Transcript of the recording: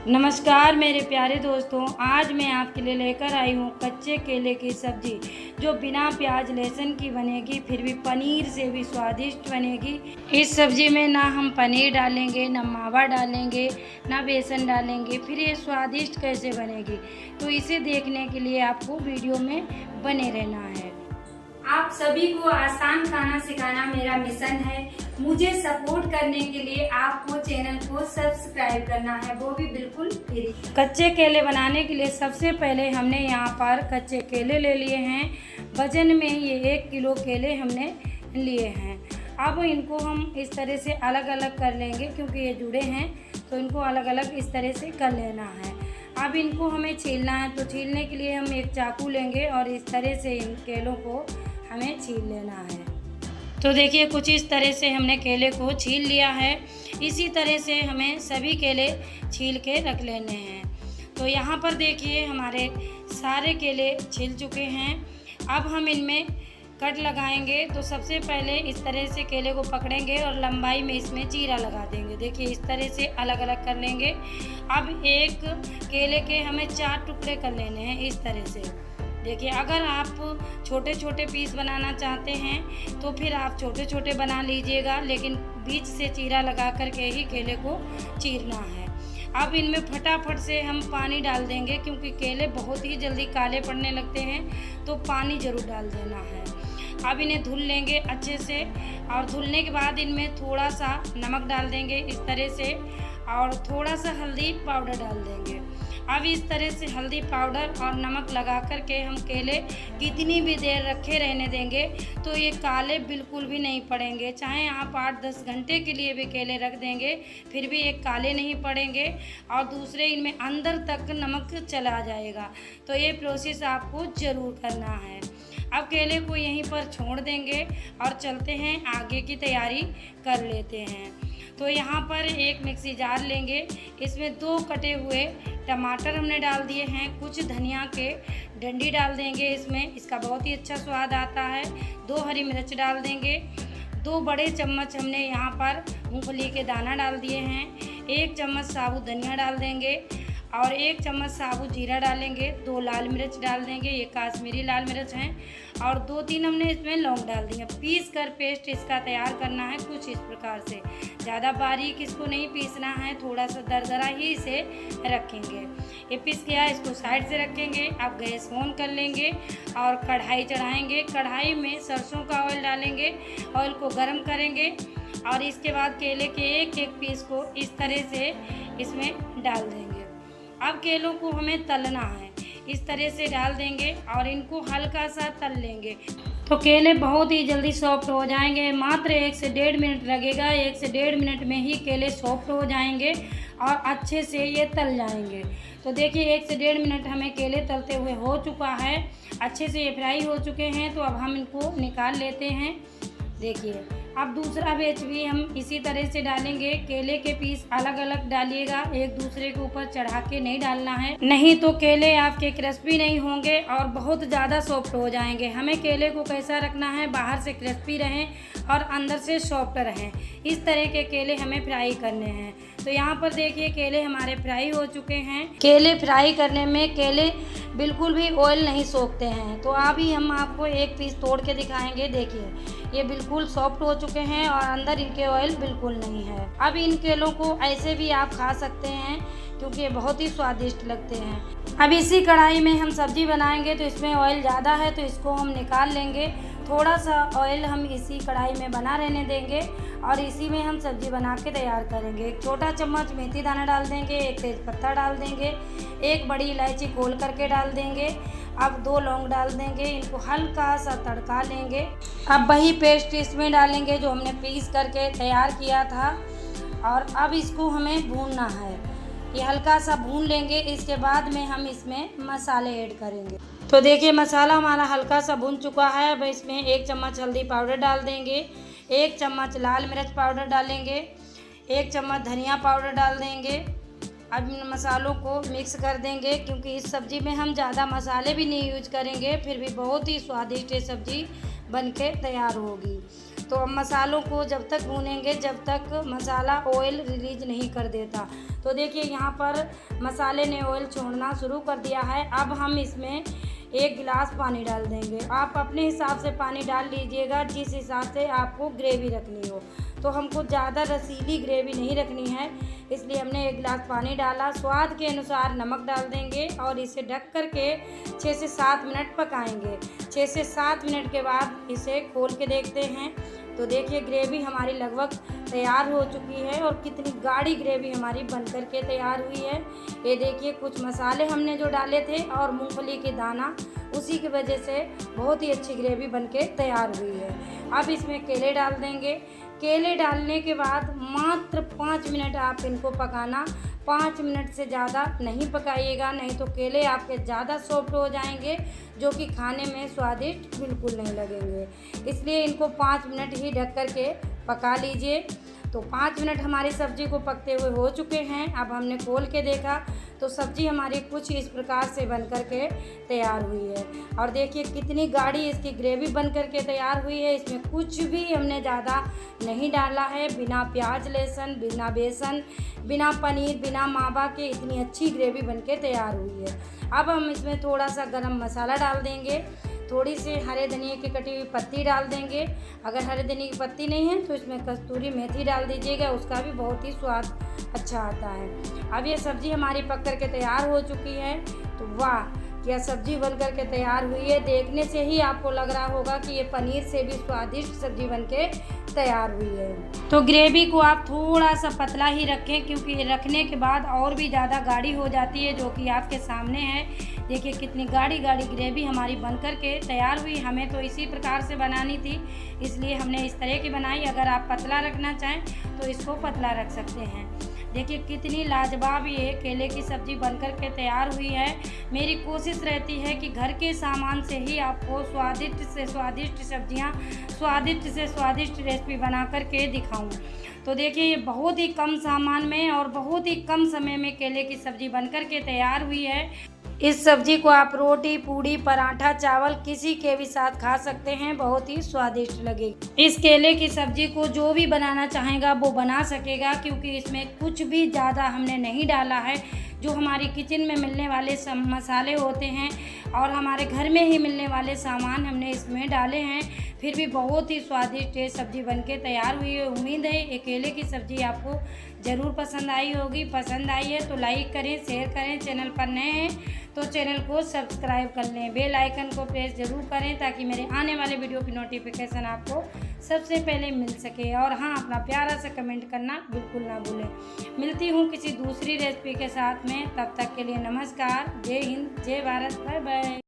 नमस्कार मेरे प्यारे दोस्तों, आज मैं आपके लिए लेकर आई हूँ कच्चे केले की सब्ज़ी जो बिना प्याज लहसुन की बनेगी, फिर भी पनीर से भी स्वादिष्ट बनेगी। इस सब्ज़ी में ना हम पनीर डालेंगे, ना मावा डालेंगे, ना बेसन डालेंगे, फिर ये स्वादिष्ट कैसे बनेगी। तो इसे देखने के लिए आपको वीडियो में बने रहना है। आप सभी को आसान खाना सिखाना मेरा मिशन है। मुझे सपोर्ट करने के लिए आपको चैनल को सब्सक्राइब करना है, वो भी बिल्कुल फ्री। कच्चे केले बनाने के लिए सबसे पहले हमने यहाँ पर कच्चे केले ले लिए हैं। वजन में ये 1 किलो केले हमने लिए हैं। अब इनको हम इस तरह से अलग अलग कर लेंगे, क्योंकि ये जुड़े हैं तो इनको अलग अलग इस तरह से कर लेना है। अब इनको हमें छीलना है, तो छीलने के लिए हम एक चाकू लेंगे और इस तरह से इन केलों को हमें छील लेना है। तो देखिए, कुछ इस तरह से हमने केले को छील लिया है। इसी तरह से हमें सभी केले छील के रख लेने हैं। तो यहाँ पर देखिए, हमारे सारे केले छिल चुके हैं। अब हम इनमें कट लगाएंगे। तो सबसे पहले इस तरह से केले को पकड़ेंगे और लंबाई में इसमें चीरा लगा देंगे। देखिए, इस तरह से अलग अलग कर लेंगे। अब एक केले के हमें 4 टुकड़े कर लेने हैं इस तरह से। देखिए, अगर आप छोटे छोटे पीस बनाना चाहते हैं तो फिर आप छोटे छोटे बना लीजिएगा, लेकिन बीच से चीरा लगा करके ही केले को चीरना है। अब इनमें फटाफट से हम पानी डाल देंगे, क्योंकि केले बहुत ही जल्दी काले पड़ने लगते हैं, तो पानी ज़रूर डाल देना है। अब इन्हें धुल लेंगे अच्छे से, और धुलने के बाद इनमें थोड़ा सा नमक डाल देंगे इस तरह से, और थोड़ा सा हल्दी पाउडर डाल देंगे। अब इस तरह से हल्दी पाउडर और नमक लगा कर के हम केले कितनी भी देर रखे रहने देंगे तो ये काले बिल्कुल भी नहीं पड़ेंगे। चाहे आप 8-10 घंटे के लिए भी केले रख देंगे, फिर भी ये काले नहीं पड़ेंगे, और दूसरे इनमें अंदर तक नमक चला जाएगा। तो ये प्रोसेस आपको ज़रूर करना है। अब केले को यहीं पर छोड़ देंगे और चलते हैं आगे की तैयारी कर लेते हैं। तो यहाँ पर एक मिक्सी जार लेंगे। इसमें 2 कटे हुए टमाटर हमने डाल दिए हैं। कुछ धनिया के डंडी डाल देंगे इसमें, इसका बहुत ही अच्छा स्वाद आता है। 2 हरी मिर्च डाल देंगे। 2 बड़े चम्मच हमने यहाँ पर मूंगफली के दाना डाल दिए हैं। 1 चम्मच साबुत धनिया डाल देंगे, और 1 चम्मच साबुत जीरा डालेंगे। 2 लाल मिर्च डाल देंगे, ये काश्मीरी लाल मिर्च हैं, और 2-3 हमने इसमें लौंग डाल दिए। पीस कर पेस्ट इसका तैयार करना है कुछ इस प्रकार से। ज़्यादा बारीक इसको नहीं पीसना है, थोड़ा सा दरदरा ही इसे रखेंगे। ये पीस गया, इसको साइड से रखेंगे। अब गैस ऑन कर लेंगे और कढ़ाई चढ़ाएंगे। कढ़ाई में सरसों का ऑयल डालेंगे, ऑयल को गर्म करेंगे, और इसके बाद केले के एक पीस को इस तरह से इसमें डाल देंगे। अब केलों को हमें तलना है, इस तरह से डाल देंगे और इनको हल्का सा तल लेंगे। तो केले बहुत ही जल्दी सॉफ्ट हो जाएंगे। मात्र 1 से 1.5 मिनट लगेगा। 1 से 1.5 मिनट में ही केले सॉफ्ट हो जाएंगे और अच्छे से ये तल जाएंगे। तो देखिए, 1 से 1.5 मिनट हमें केले तलते हुए हो चुका है। अच्छे से ये फ्राई हो चुके हैं। तो अब हम इनको निकाल लेते हैं। देखिए, अब दूसरा बैच भी हम इसी तरह से डालेंगे। केले के पीस अलग अलग डालिएगा, एक दूसरे के ऊपर चढ़ा के नहीं डालना है, नहीं तो केले आपके क्रिस्पी नहीं होंगे और बहुत ज़्यादा सॉफ्ट हो जाएंगे। हमें केले को कैसा रखना है, बाहर से क्रिस्पी रहें और अंदर से सॉफ्ट रहें। इस तरह के केले हमें फ्राई करने हैं। तो यहाँ पर देखिए, केले हमारे फ्राई हो चुके हैं। केले फ्राई करने में केले बिल्कुल भी ऑयल नहीं सोखते हैं। तो अभी हम आपको एक पीस तोड़ के दिखाएंगे। देखिए, ये बिल्कुल सॉफ्ट हो चुके हैं और अंदर इनके ऑयल बिल्कुल नहीं है। अब इन केलों को ऐसे भी आप खा सकते हैं, क्योंकि ये बहुत ही स्वादिष्ट लगते हैं। अब इसी कढ़ाई में हम सब्जी बनाएंगे, तो इसमें ऑयल ज़्यादा है, तो इसको हम निकाल लेंगे। थोड़ा सा ऑयल हम इसी कढ़ाई में बना रहने देंगे और इसी में हम सब्जी बना के तैयार करेंगे। 1 छोटा चम्मच मेथी दाना डाल देंगे, 1 तेज़पत्ता डाल देंगे, 1 बड़ी इलायची खोल करके डाल देंगे। अब 2 लौंग डाल देंगे, इनको हल्का सा तड़का लेंगे। अब वही पेस्ट इसमें डालेंगे जो हमने पीस करके तैयार किया था, और अब इसको हमें भूनना है। ये हल्का सा भून लेंगे। इसके बाद में हम इसमें मसाले ऐड करेंगे। तो देखिए, मसाला हमारा हल्का सा भून चुका है। अब इसमें 1 चम्मच हल्दी पाउडर डाल देंगे, 1 चम्मच लाल मिर्च पाउडर डालेंगे, 1 चम्मच धनिया पाउडर डाल देंगे। अब इन मसालों को मिक्स कर देंगे, क्योंकि इस सब्ज़ी में हम ज़्यादा मसाले भी नहीं यूज करेंगे, फिर भी बहुत ही स्वादिष्ट ये सब्ज़ी बनके तैयार होगी। तो हम मसालों को जब तक भूनेंगे जब तक मसाला ऑयल रिलीज नहीं कर देता। तो देखिए यहाँ पर मसाले ने ऑयल छोड़ना शुरू कर दिया है। अब हम इसमें 1 गिलास पानी डाल देंगे। आप अपने हिसाब से पानी डाल लीजिएगा जिस हिसाब से आपको ग्रेवी रखनी हो। तो हमको ज़्यादा रसीली ग्रेवी नहीं रखनी है, इसलिए हमने 1 गिलास पानी डाला। स्वाद के अनुसार नमक डाल देंगे और इसे ढक कर के 6 से 7 मिनट पकाएंगे। 6 से 7 मिनट के बाद इसे खोल के देखते हैं। तो देखिए ग्रेवी हमारी लगभग तैयार हो चुकी है और कितनी गाढ़ी ग्रेवी हमारी बनकर के तैयार हुई है। ये देखिए कुछ मसाले हमने जो डाले थे और मूंगफली के दाना, उसी की वजह से बहुत ही अच्छी ग्रेवी बनके तैयार हुई है। अब इसमें केले डाल देंगे। केले डालने के बाद मात्र 5 मिनट आप इनको पकाना। 5 मिनट से ज़्यादा नहीं पकाइएगा, नहीं तो केले आपके ज़्यादा सॉफ्ट हो जाएंगे जो कि खाने में स्वादिष्ट बिल्कुल नहीं लगेंगे। इसलिए इनको 5 मिनट ही ढक कर के पका लीजिए। तो 5 मिनट हमारी सब्ज़ी को पकते हुए हो चुके हैं। अब हमने खोल के देखा तो सब्ज़ी हमारी कुछ इस प्रकार से बन कर के तैयार हुई है। और देखिए कितनी गाढ़ी इसकी ग्रेवी बन कर के तैयार हुई है। इसमें कुछ भी हमने ज़्यादा नहीं डाला है। बिना प्याज लहसुन, बिना बेसन, बिना पनीर, बिना मावा के इतनी अच्छी ग्रेवी बन के तैयार हुई है। अब हम इसमें थोड़ा सा गरम मसाला डाल देंगे। थोड़ी सी हरे धनिया की कटी हुई पत्ती डाल देंगे। अगर हरे धनिया की पत्ती नहीं है तो इसमें कस्तूरी मेथी डाल दीजिएगा, उसका भी बहुत ही स्वाद अच्छा आता है। अब ये सब्ज़ी हमारी पक कर के तैयार हो चुकी है। तो वाह, यह सब्ज़ी बन कर के तैयार हुई है। देखने से ही आपको लग रहा होगा कि ये पनीर से भी स्वादिष्ट सब्ज़ी बन के तैयार हुई है। तो ग्रेवी को आप थोड़ा सा पतला ही रखें, क्योंकि रखने के बाद और भी ज़्यादा गाढ़ी हो जाती है, जो कि आपके सामने है। देखिए कितनी गाढ़ी गाढ़ी ग्रेवी हमारी बन कर के तैयार हुई। हमें तो इसी प्रकार से बनानी थी, इसलिए हमने इस तरह की बनाई। अगर आप पतला रखना चाहें तो इसको पतला रख सकते हैं। देखिए कितनी लाजवाब ये केले की सब्ज़ी बनकर के तैयार हुई है। मेरी कोशिश रहती है कि घर के सामान से ही आपको स्वादिष्ट से स्वादिष्ट सब्जियां, स्वादिष्ट से स्वादिष्ट रेसिपी बना कर के दिखाऊं। तो देखिए ये बहुत ही कम सामान में और बहुत ही कम समय में केले की सब्ज़ी बनकर के तैयार हुई है। इस सब्ज़ी को आप रोटी, पूड़ी, पराठा, चावल किसी के भी साथ खा सकते हैं, बहुत ही स्वादिष्ट लगेगी। इस केले की सब्ज़ी को जो भी बनाना चाहेगा वो बना सकेगा, क्योंकि इसमें कुछ भी ज़्यादा हमने नहीं डाला है। जो हमारी किचन में मिलने वाले मसाले होते हैं और हमारे घर में ही मिलने वाले सामान हमने इसमें डाले हैं, फिर भी बहुत ही स्वादिष्ट ये सब्ज़ी बनके तैयार हुई है। उम्मीद है ये केले की सब्ज़ी आपको ज़रूर पसंद आई होगी। पसंद आई है तो लाइक करें, शेयर करें। चैनल पर नए हैं तो चैनल को सब्सक्राइब कर लें। बेल आइकन को प्रेस ज़रूर करें ताकि मेरे आने वाले वीडियो की नोटिफिकेशन आपको सबसे पहले मिल सके। और हाँ, अपना प्यारा सा कमेंट करना बिल्कुल ना भूलें। मिलती हूँ किसी दूसरी रेसिपी के साथ में, तब तक के लिए नमस्कार। जय हिंद, जय भारत, बाय बाय।